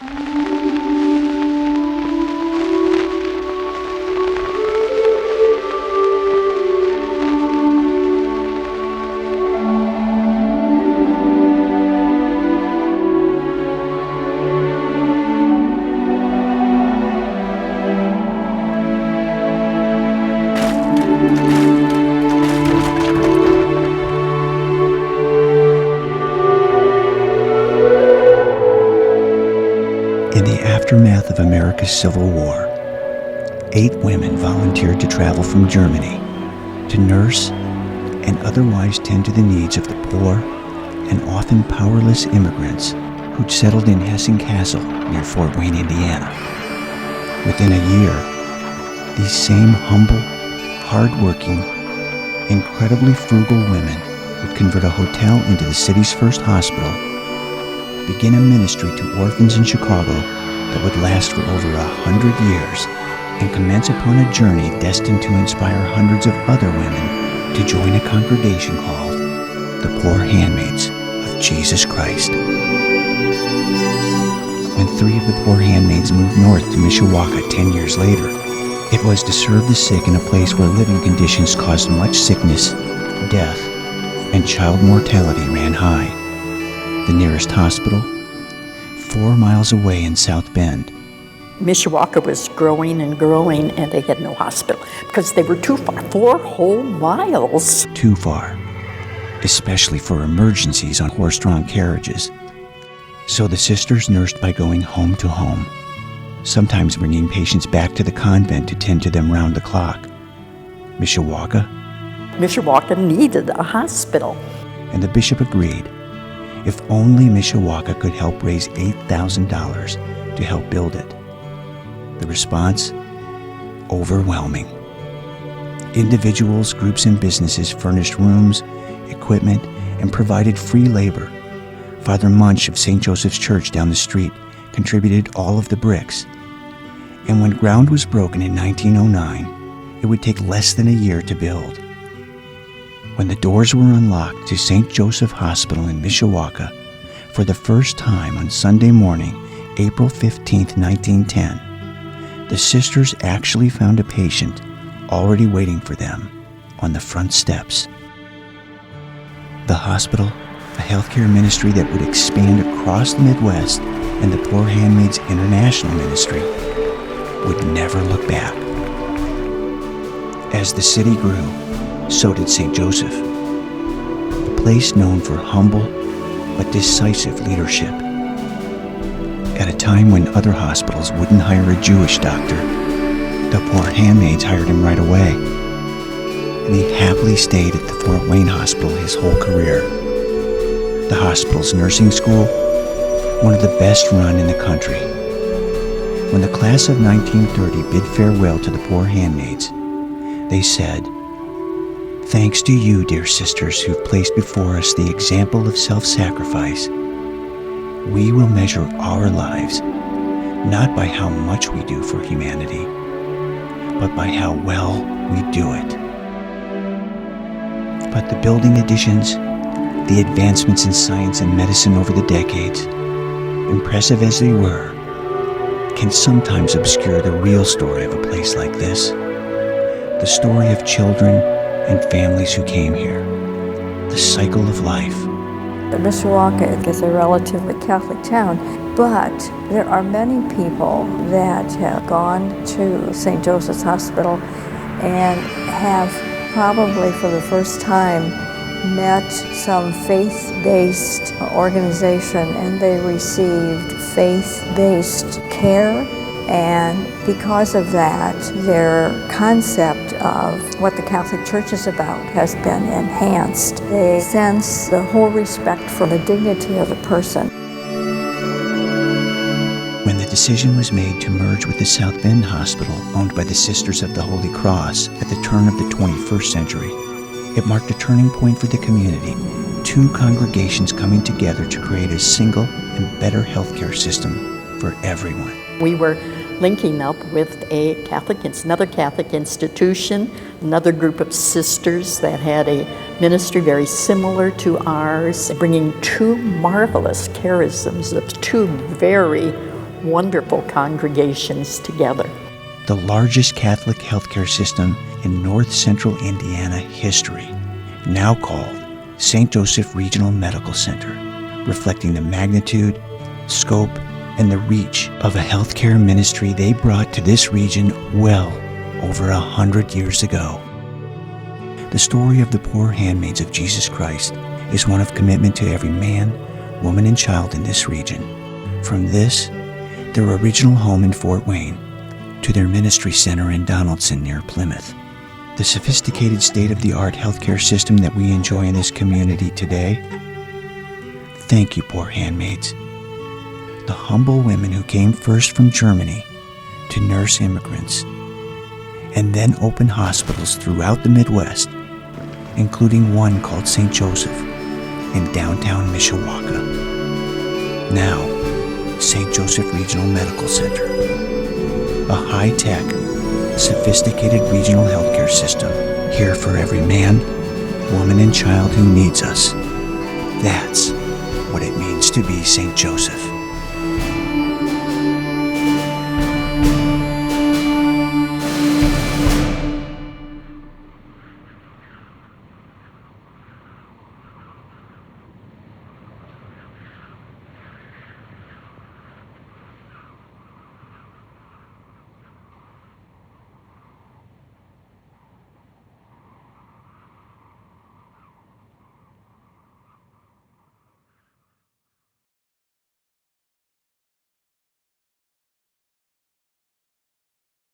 In the aftermath of America's Civil War, 8 women volunteered to travel from Germany to nurse and otherwise tend to the needs of the poor and often powerless immigrants who'd settled in Hessen Castle near Fort Wayne, Indiana. Within a year, these same humble, hard-working, incredibly frugal women would convert a hotel into the city's first hospital, begin a ministry to orphans in Chicago that would last for over 100 years, and commence upon a journey destined to inspire hundreds of other women to join a congregation called the Poor Handmaids of Jesus Christ. When 3 of the Poor Handmaids moved north to Mishawaka 10 years later, it was to serve the sick in a place where living conditions caused much sickness, death, and child mortality ran high. The nearest hospital, 4 miles away in South Bend. Mishawaka was growing, and they had no hospital because they were too far, 4 whole miles. Too far, especially for emergencies on horse-drawn carriages. So the sisters nursed by going home to home, sometimes bringing patients back to the convent to tend to them round the clock. Mishawaka needed a hospital. And the bishop agreed. If only Mishawaka could help raise $8,000 to help build it. The response? Overwhelming. Individuals, groups, and businesses furnished rooms, equipment, and provided free labor. Father Munch of St. Joseph's Church down the street contributed all of the bricks. And when ground was broken in 1909, it would take less than a year to build. When the doors were unlocked to St. Joseph Hospital in Mishawaka for the first time on Sunday morning, April 15, 1910, the sisters actually found a patient already waiting for them on the front steps. The hospital, a healthcare ministry that would expand across the Midwest, and the Poor Handmaids International Ministry would never look back. As the city grew, so did St. Joseph, a place known for humble but decisive leadership. At a time when other hospitals wouldn't hire a Jewish doctor, the Poor Handmaids hired him right away, and he happily stayed at the Fort Wayne Hospital his whole career. The hospital's nursing school, one of the best run in the country. When the class of 1930 bid farewell to the Poor Handmaids, they said, "Thanks to you, dear sisters, who've placed before us the example of self-sacrifice, we will measure our lives not by how much we do for humanity, but by how well we do it." But the building additions, the advancements in science and medicine over the decades, impressive as they were, can sometimes obscure the real story of a place like this. The story of children and families who came here. The cycle of life. Mishawaka is a relatively Catholic town, but there are many people that have gone to St. Joseph's Hospital and have probably for the first time met some faith-based organization, and they received faith-based care. And because of that, their concept of what the Catholic Church is about has been enhanced. They sense the whole respect for the dignity of the person. When the decision was made to merge with the South Bend Hospital, owned by the Sisters of the Holy Cross at the turn of the 21st century, it marked a turning point for the community, 2 congregations coming together to create a single and better healthcare system for everyone. We were linking up with another Catholic institution, another group of sisters that had a ministry very similar to ours, bringing 2 marvelous charisms of 2 very wonderful congregations together. The largest Catholic healthcare system in north central Indiana history, now called St. Joseph Regional Medical Center, reflecting the magnitude, scope, and the reach of a healthcare ministry they brought to this region well over 100 years ago. The story of the Poor Handmaids of Jesus Christ is one of commitment to every man, woman, and child in this region. From this, their original home in Fort Wayne, to their ministry center in Donaldson near Plymouth. The sophisticated state-of-the-art healthcare system that we enjoy in this community today. Thank you, Poor Handmaids. The humble women who came first from Germany to nurse immigrants, and then open hospitals throughout the Midwest, including one called St. Joseph in downtown Mishawaka. Now, St. Joseph Regional Medical Center, a high-tech, sophisticated regional healthcare system here for every man, woman, and child who needs us. That's what it means to be St. Joseph.